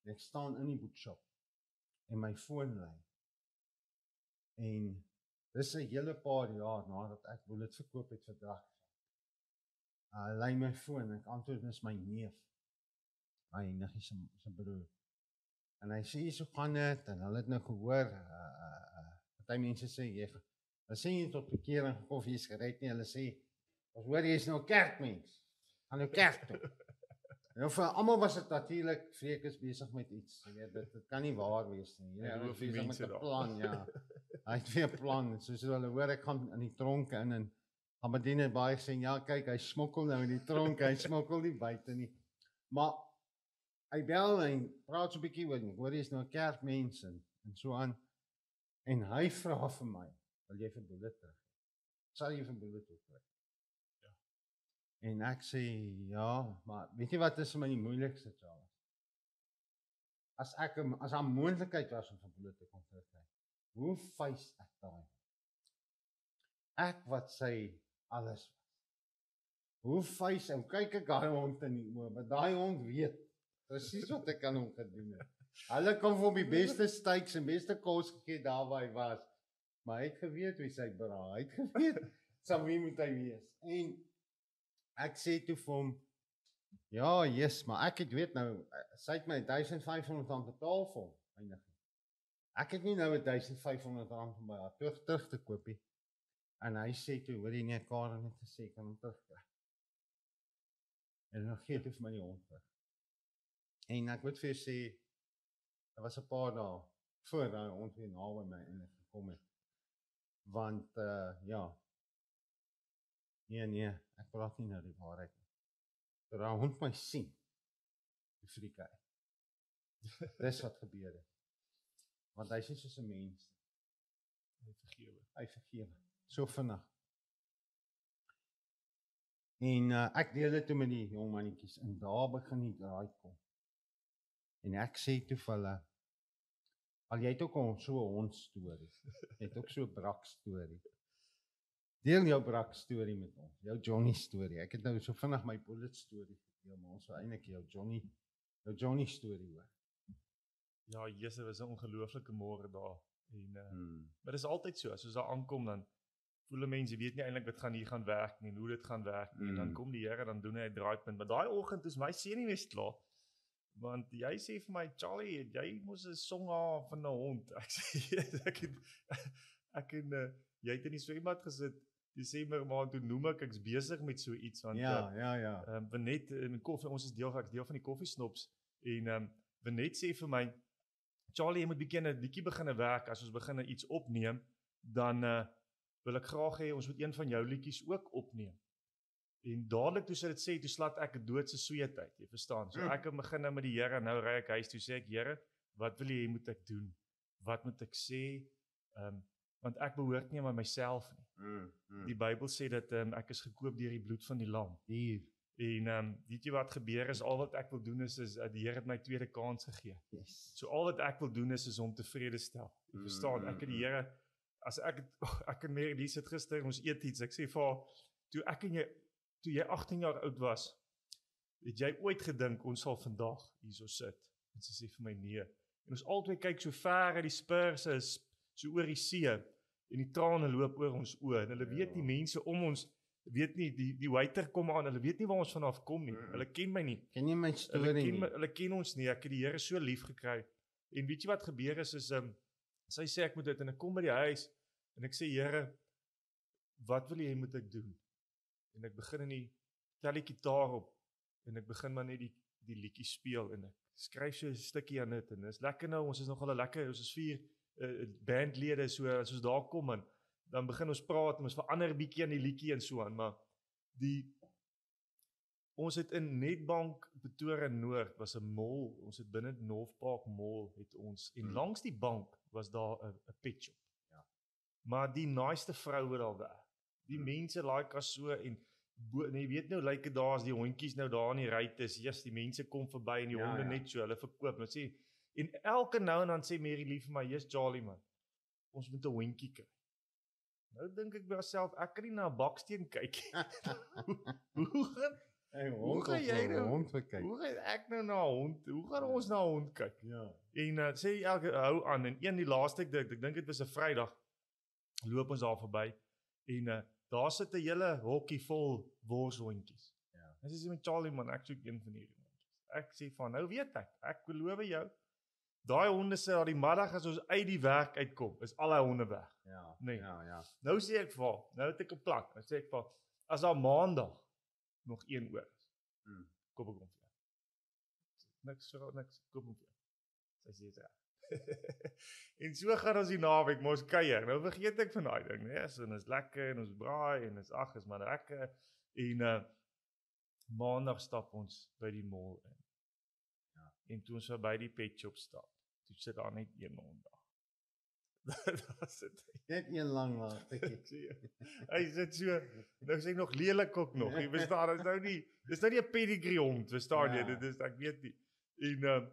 en ek staan in die boekshop, en my foon lui. En dis 'n hele paar jaar nadat ek Bullet verkoop het vir Dragvaart. Lui my foon, ek antwoord, dis my neef, my niggie se broer. En hy sê, so gaan dit, en hulle het nou gehoor, party mense sê, hulle sê nie tot bekering gekom of jy is gered nie, hulle sê, ons hoor jy is nou 'n kerkmens, gaan nou kerk toe. En vir almal was dit natuurlik, Freek is besig met iets, jy weet, dit kan nie waar wees nie, hy is besig met 'n plan, ja, hy het weer 'n plan, soos hulle hoor, ek gaan in die tronk in, en gaan bedien het baie gesê, ja kyk, hy smokkel nou in die tronk, hy smokkel nie buite nie, maar hy bel en praat so 'n bietjie oor, hoor jy is nou 'n kerkmens, en so aan, en hy vra vir my, wil jy vir Bullet terug? Sal jy vir Bullet terug? Ja. En ek sê, ja, maar weet jy wat is vir my die moeilikste, Charles? As daar 'n moontlikheid was om vir Bullet te kom terugkry, hoe face ek daai? Ek wat sy alles was. Hoe face, en kyk ek daai hond in die oë, maar daai hond weet presies wat ek aan hom gedoen het. Hulle kom vir hom die beste steaks en beste kos gegee daar waar hy was, maar hy het geweet wie sy bra, hy het geweet saam wie moet hy wees. En ek sê toe vir hom, ja, yes, maar ek het weet nou, sy het my 1500 rand betaal vir hom, my niggie. Ek het nie nou 1500 rand om by haar terug te koop nie. En hy sê toe, hoor jy nie, Karen het gesê, kan hom terugkry. En dan gee toe vir my die hond terug. En ek moet vir jou sê, daar was 'n paar dae voor daai hond weer naby my ingekom het. Want, ja, nee, ek praat nie nou die waarheid nie. Toe daai hond my sien, die friek hy. Dis wat gebeur het. Want hy is nie soos 'n mens. Hy vergewe. So vinnig. En ek deel dit toe met die jong mannetjies, en daar begin die draai kom. En ek sê toe vir hulle, al jy het ook so 'n hond storie, jy het ook so 'n brak storie. Deel jou brak storie met ons, jou Johnny storie. Ek het nou so vinnig my Bullet storie gedeel, maar ons wil eintlik jou Johnny storie hoor. Ja, Jesus, was 'n ongelooflike môre daar. En maar dis altyd so, as ons daar aankom dan voel mense weet nie eintlik wat gaan hier gaan werk nie, en hoe dit gaan werk nie, en dan kom die Here, dan doen hy 'n draaipunt, maar daai oggend is my senuwees klaar, want jy sê vir my, Charlie, jy moes 'n song haal van 'n hond, ek sê, ek en, jy het in die swembad gesit, Desember maand, toe noem ek's besig met so iets, want, Benet, ons is deel van die koffiesnops, en, Benet sê vir my, Charlie, jy moet bietjie begin werk, as ons begin iets opneem, dan, wil ek graag hê, ons moet een van jou liedjies ook opneem. En dadelik toe sy dit sê, toe slaat ek 'n doodse sweet uit, jy verstaan. So ek begin nou met die Here, nou ry ek huis toe, sê ek, Here, wat wil jy moet ek doen? Wat moet ek sê? Want ek behoort nie aan myself nie. Die Bybel sê dat ek is gekoop deur die bloed van die lam. En weet jy wat gebeur is, al wat ek wil doen is die Here het my tweede kans gegee. So al wat ek wil doen is hom tevrede stel. Jy verstaan, ek het die Here, as ek en Mary sit gister, ons eet iets, ek sê vir haar, toe jy 18 jaar oud was, het jy ooit gedink, ons sal vandag hierso sit? En sy sê vir my, nee. En ons altyd kyk so ver uit die Spurs is, so oor die see, en die trane loop oor ons oë, en hulle weet nie, mense om ons, weet nie, die waiter kom aan, hulle weet nie waar ons vanaf kom nie, hulle ken my nie. Ken jy my storie nie? Hulle ken ons nie, ek het die Here so lief gekry. En weet jy wat gebeur is sy sê ek moet dit, en ek kom by die huis, en ek sê, Here, wat wil jy moet ek doen? En ek begin tel die gitaar op, en ek begin maar net die liedjie speel, en ek skryf so 'n stukkie aan dit, en dit is lekker nou, ons is nogal ons is 4 bandlede, so as ons daar kom, en dan begin ons praat, en ons verander bietjie aan die liedjie en so aan, maar ons het in Netbank Pretoria Noord, was 'n mall, ons het binne North Park Mall, het ons, en langs die bank was daar 'n pet shop. Maar die naaste vroue daar werk, die mense like as so, en jy weet nou, lyk dit daar as die hondjies nou daar in die ry is, die mense kom verby, en die honde net so, hulle verkoop, nou sê, en elke nou en dan sê Mary lief vir my, Charlie man, ons moet 'n hondjie kry. Nou dink ek by myself, ek kan nie na 'n baksteen kyk. Hoe gaan jy nou, hoe gaan ek nou na 'n hond, hoe gaan ons na 'n hond kyk? En sê elke, hou aan, en die laaste, ek dink dit was 'n Vrydag, loop ons daar verby, en daar sit 'n hele hokkie vol worshondjies. En sy sê met Charlie man, ek soek een van hierdie hondjies. Ek sê van, nou weet ek beloof jou, daai honde sê al die middag as ons uit die werk uitkom, is al die honde weg. Nou sê ek vir haar, nou het ek 'n plan, nou sê ek vir haar, as daar maandag nog een oor is, koop ek hom vir jou. Niks, koop hom vir jou. Sy sê dit en so gaan ons die naweek, maar ons kuier, nou vergeet ek van daai ding, en is lekker, en ons braai, en is maar lekker, en maandag stap ons by die mall in, en toe ons by die pet shop stap, toe sit daar net een hond daar. Daar sit hy. Net een lang tikkie. Hy sit so, nou is hy nog lelik ook nog, jy verstaan, dis nou nie 'n pedigree hond, verstaan jy, dit is, ek weet nie, en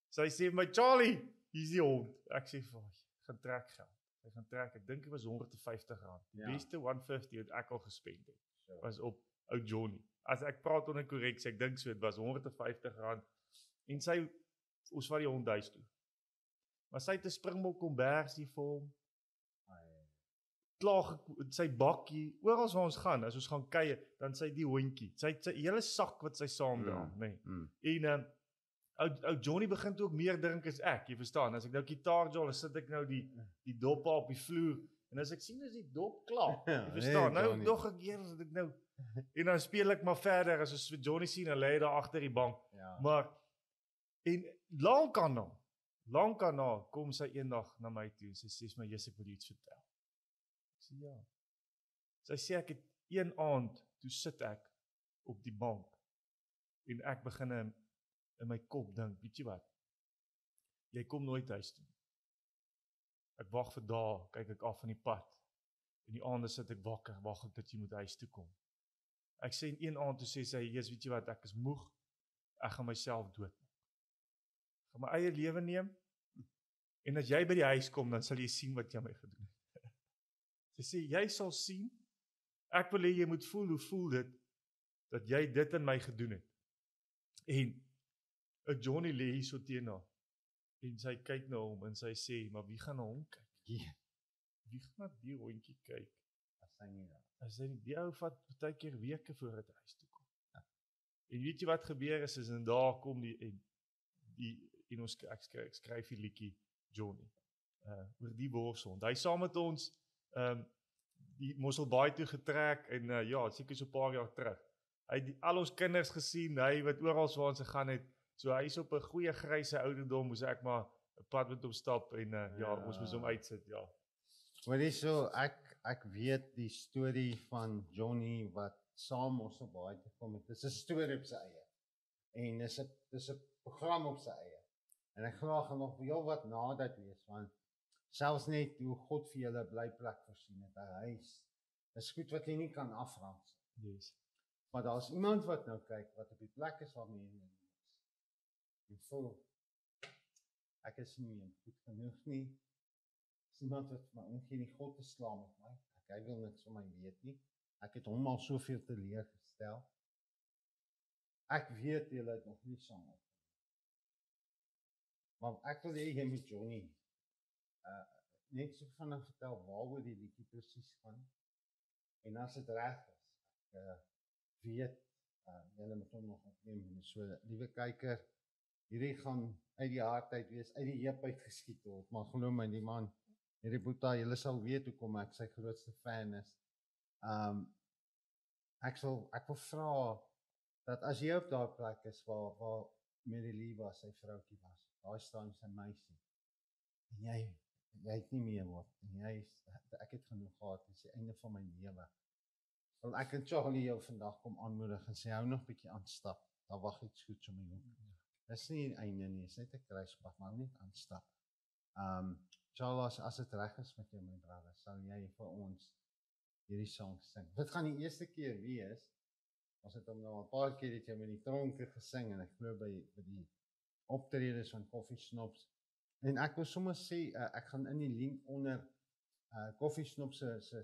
sy sê my, Charlie, hier is die hond, ek sê vir hy gaan trek geld, ek dink dit was R150, die beste 150 wat ek al gespend het, was op ou Johnny, as ek praat onder korrek, ek dink so, het was R150, en ons vat die hond huis toe, maar sy het 'n Springbok kombersie vir hom, klaar, sy bakkie, oral waar ons gaan, as ons gaan kuier, dan sy die hondjie, sy het sy hele sak wat sy saam dra, en ou Johnny begin toe ook meer drink as ek, jy verstaan, as ek nou gitaar jol, sit ek nou die dop op die vloer, en as ek sien is die dop klaar, jy verstaan, nou nog 'n keer, as ek nou, en dan speel ek maar verder, as ons Johnny sien, dan lê hy daar agter die bank, maar, en lank aan na, kom sy eendag na my toe, en sy sê my, ek wil iets vertel, ek sê ja, sy sê ek het een aand, toe sit ek op die bank, en ek begin in my kop dink, weet jy wat, jy kom nooit huis toe, ek wag vir dae, kyk ek af van die pad, en die aande sit ek wakker, wag ek dat jy moet huis toe kom, ek sê in een aand, toe sê sy, weet jy wat, ek is moeg, ek gaan myself doodmaak, ek gaan my eie lewe neem, en as jy by die huis kom, dan sal jy sien wat jy my gedoen het, sy sê, jy sal sien, ek wil hê jy moet voel, hoe voel dit, dat jy dit in my gedoen het, en Johnny lê hier so teen haar, en sy kyk na hom, en sy sê, maar wie gaan na hom kyk? Wie gaan na die hondjie kyk? Sy nie daar. Hy sê die ou vat baie keer weke voor dit huis toe kom. Ja. En weet jy wat gebeur is en daar kom en ons ek skryf die liedjie Johnny oor die worshond. Hy saam met ons die Mosselbaai toe getrek en ja, seker so 'n paar jaar terug. Hy het al ons kinders gesien, hy wat oral waar ons gegaan het. So hy is op 'n goeie gryse ouderdom, moes ek maar 'n pad met hom stap en ja, ons moes hom uitsit, ja. Hoorie so, ek weet die storie van Johnny wat saam ons op baie te kom het. Dis 'n storie op sy eie. En dis 'n program op sy eie. En ek glo gaan nog heel wat na dit wees, want selfs net hoe God vir julle blyplek voorsien het, 'n huis. Dis goed wat jy nie kan afrans. Yes. Maar daar's iemand wat nou kyk wat op die plek is waarmee jy is. En voel ek is nie goed genoeg nie. Is iemand wat my omgee nie God te slaan met my. Hy wil niks van my weet nie. Ek het hom al soveel teleurgestel. Ek weet julle het nog nie saam op. Maar ek wil hê jy moet Johnny net so vinnig vertel waaroor die liedjie presies gaan. En as dit reg is, ek weet julle moet hom nog opneem. So, liewe kyker, hierdie gaan uit die hart uit wees, uit die heup uit geskiet word, maar glo my, die man, hierdie Boeta, julle sal weet hoekom ek sy grootste fan is. Ek wil vra, dat as jy op daai plek is, waar Mary Lee was, sy vroukie was, daar staan sy meisie, en jy het nie meer word, en ek het genoeg gehad, dit is die einde van my lewe. Wil ek en Charlie jou vandag kom aanmoedig, en sê, hou nog 'n bietjie aanstap, daar wag iets goeds om die hoek. Dis nie 'n einde nie, is net 'n kruispunt, maar net aanstap. Charles, as dit reg is met jou, my broer, sal jy vir ons hierdie song sing. Dit gaan die eerste keer wees, ons het hom nou 'n paar keer het jy met die tronke gesing, en ek glo by die optredes van Coffee Snops. En ek wil sommer sê, ek gaan in die link onder Coffee Snops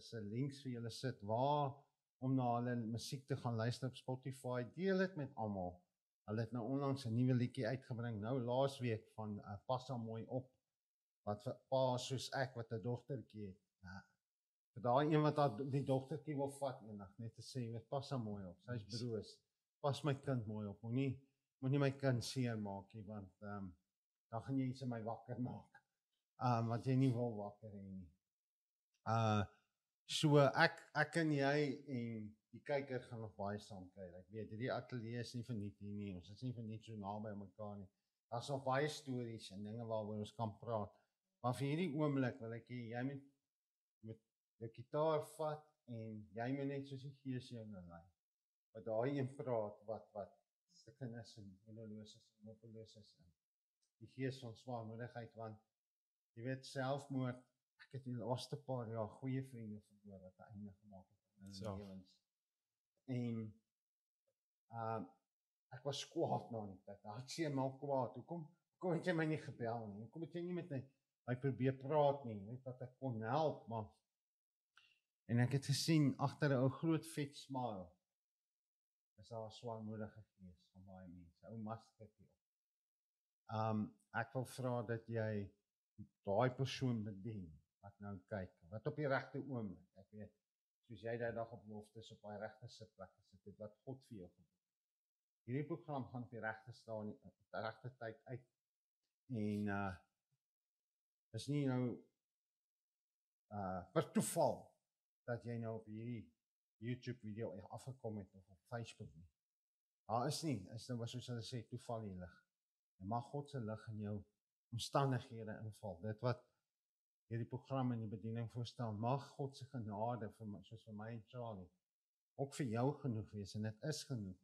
se links vir julle sit, waar om na hulle musiek te gaan luister op Spotify, deel dit met almal. Hulle het nou onlangs 'n nuwe liedjie uitgebring, nou laasweek van Pas hom mooi op, wat vir pa soos ek, wat 'n dogtertjie het, vir daai een wat die dogtertjie wil vat eendag, net te sê, pas hom mooi op, sy is broos, pas my kind mooi op, moenie my kind seer maak nie, want dan gaan jy iets in my wakker maak, wat jy nie wil wakker hê nie. So ek en jy en die kyker gaan nog baie saam kuier. Ek weet, hierdie ateljee is nie verniet hier nie, ons is nie verniet so naby aan mekaar nie. Daar's nog baie stories en dinge waaroor ons kan praat. Maar vir hierdie oomblik wil ek hê, jy moet jou gitaar vat en jy moet net soos die Gees jou nou lei. Wat daai een praat, wat stikkenis en monolosis en hopeloses en die Gees van swaarmoedigheid, want jy weet, selfmoord, ek het die laaste paar jaar goeie vriende verloor wat 'n einde gemaak het in hulle lewens. En ek was kwaad na die tyd. Hartseer maar kwaad. Hoekom het jy my nie gebel nie? Hoekom het jy nie met my probeer praat nie? Weet dat ek kon help, maar en ek het gesien agter 'n ou groot vet smile is daar 'n swaarmoedige gees van baie mense. Ou maskertjie op. Ek wil vra dat jy daai persoon bedien wat nou kyk, wat op die regte oomblik, ek weet, soos jy daai dag op loftes op daai regte sitplek gesit het, wat God vir jou gedoen het. Hierdie program gaan op die regte staan, op die regte tyd uit. En is nie nou per toeval dat jy nou op hierdie YouTube video afgekom het of op Facebook nie. Daar is nou soos hulle sê, toeval die lig. En mag God se lig in jou omstandighede inval. Dit wat hierdie program en die bediening voorstel, mag God se genade soos vir my en Charlie ook vir jou genoeg wees, en dit is genoeg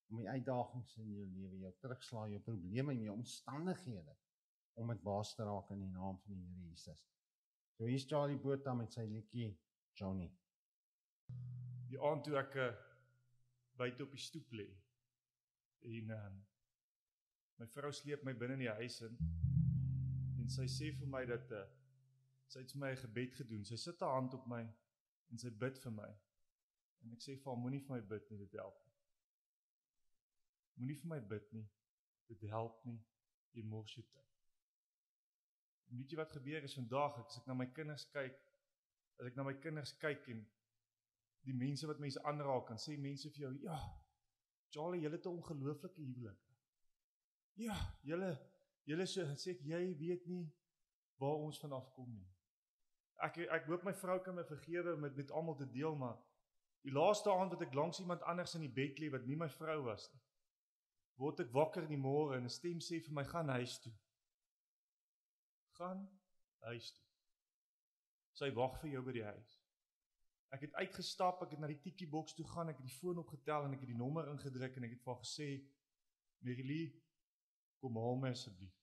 om die uitdagings in jou lewe, jou terugslag, jou probleme en jou omstandighede om met baas te raak in die naam van die Here Jesus. So hier's Charlie Botha met sy liedjie Johnny. Die aand toe ek buite op die stoep lê en my vrou sleep my binne in die huis in en sy sê vir my dat sy het vir my 'n gebed gedoen. Sy sit haar hand op my en sy bid vir my. En ek sê vir haar, moenie vir my bid nie, dit help nie. Moenie vir my bid nie, dit help nie, jy mors jou tyd. En weet jy wat gebeur is vandag, as ek na my kinders kyk en die mense wat mense aanraak, kan sê mense vir jou, ja, Charlie, julle het 'n ongelooflike huwelik. Ja, julle so, sê ek, jy weet nie waar ons vanaf kom nie. Ek hoop my vrou kan my vergewe met almal te deel, maar die laaste aand wat ek langs iemand anders in die bed lê wat nie my vrou was nie, word ek wakker in die môre en 'n stem sê vir my, gaan huis toe. Gaan huis toe. Sy wag vir jou by die huis. Ek het uitgestap, ek het na die tikkieboks toe gaan, ek het die foon opgetel en ek het die nommer ingedruk en ek het vir haar gesê, Marilee, kom haal my asseblief.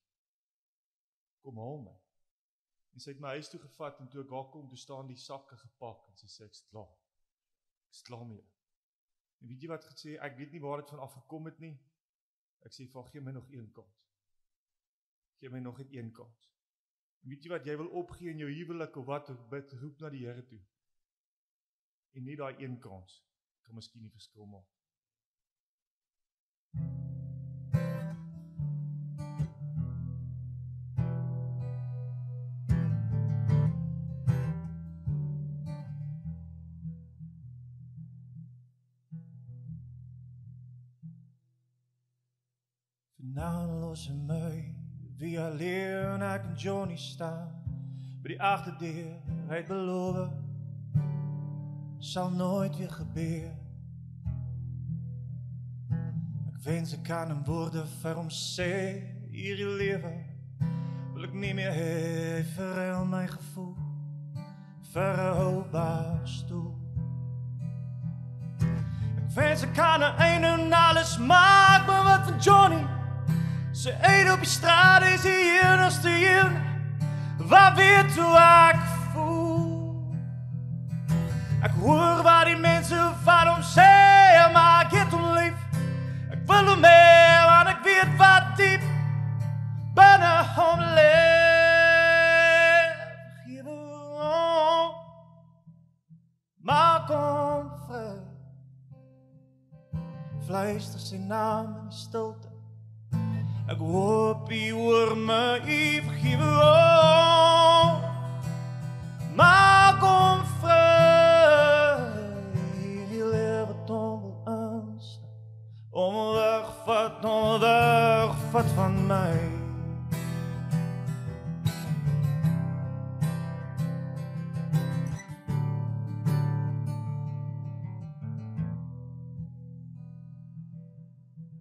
Kom haal my. En sy het my huis toe gevat en toe ek daar kom, toe staan die sakke gepak en sy sê, ek is klaar. Ek is klaar mee. En weet jy wat gesê, ek weet nie waar dit van afgekom het nie. Ek sê, van gee my nog een kans. Gee my nog een kans. En weet jy wat, jy wil opgee in jou huwelik of wat, bid, roep na die Here toe. En nie daai een kans, kan miskien nie verskil maak. Vanaand los hy my, wie alleen ek en Johnny staan, by die agterdeur, hy het beloof, sal nooit weer gebeur. Ek wens ek kan in woorde vir hom sê, hierdie lewe wil ek nie meer hê, verruil my gevoel vir 'n houdbare stoel. Ek wens ek kan 'n einde aan alles maak, maar wat van Johnny? Sy eet op die straat is die enigste een wat weet hoe ek voel. Ek hoor wat die mense van hom sê, maar ek het hom lief. Ek wil hom hê, want ek weet wat diep binne hom leef. Vergewe hom, maak hom vry. Fluister sy naam in die stilte. Ek hoop hy hoor my, vergewe hom, maak hom vry. Die lewe tombel aanstaan, wegvat van my.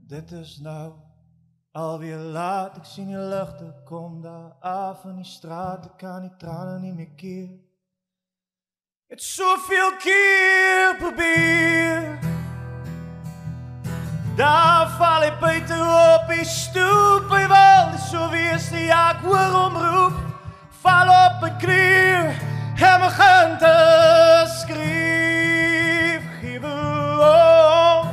Dit is nou alweer laat, ek sien die ligte kom daar af in die straat, ek kan die trane nie meer keer. Het soveel keer probeer. Daar val hy buite op die stoep, hy wil nie so wees nie, ek hoor hom roep, val op my knie, en begin te skryf, geef hom,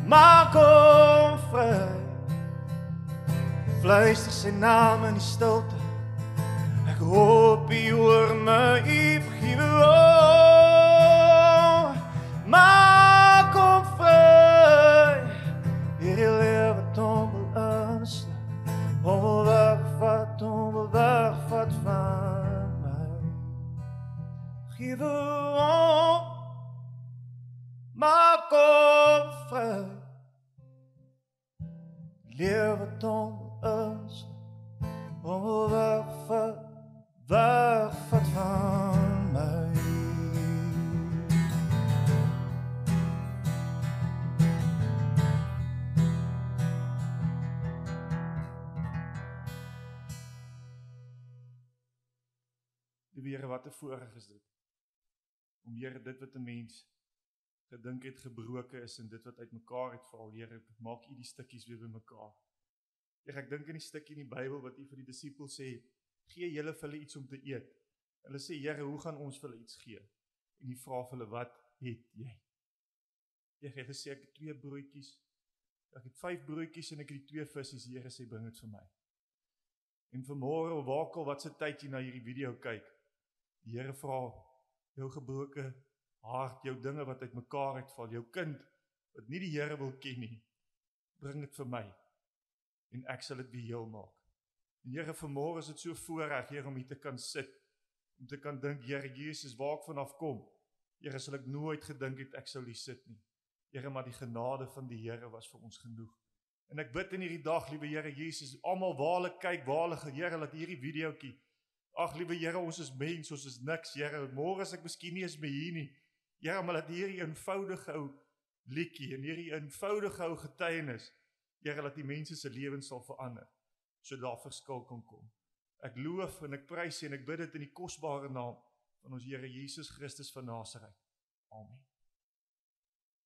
maak hom vry. Fluister sy naam in die stilte, ek hoop hy hoor my, vergewe hom, maak hom vry. Hierdie lewe tombel aanstaan, hom wil wegvat van my. Vergewe hom, maak hom vry. Lewe tombel wegvat van my. Liewe Here, wat 'n voorreg is dit, om Here dit wat 'n mens gedink het gebroken is en dit wat uitmekaar het val, Here, maak U die stukkies weer bymekaar. Here, ek dink in die stukkie in die Bybel wat U vir die disippels sê, gee julle vir hulle iets om te eet. Hulle sê, Here, hoe gaan ons vir hulle iets gee? En U vra vir hulle, wat het jy? Here, hulle sê, ek het 2 broodjies, ek het 5 broodjies en ek het die 2 visies, Here sê, bring dit vir my. En vanmôre, of wakel wat se tyd jy na hierdie video kyk, die Here vra, jou gebroke hart, jou dinge wat uitmekaar uitval, jou kind, wat nie die Here wil ken nie, bring dit vir my, en ek sal dit weer heel maak. En Here, vanmôre is dit so voorreg, Here, om hier te kan sit, om te kan dink, Here Jesus, waar ek vanaf kom, Here, sal ek nooit gedink het ek sou hier sit nie. Here, maar die genade van die Here was vir ons genoeg. En ek bid in hierdie dag, liewe Here Jesus, almal waar hulle kyk, waar hulle, Here, laat hierdie videoetjie, ag liewe Here, ons is mens, ons is niks, Here, môre is ek miskien nie eens meer hier nie. Here, maar laat hierdie eenvoudige ou liedjie en hierdie eenvoudige ou getuienis, Here, laat die mense se lewens sal verander, so daar verskil kan kom. Ek loof en ek prys en ek bid dit in die kosbare naam van ons Here Jesus Christus van Nasaret. Amen.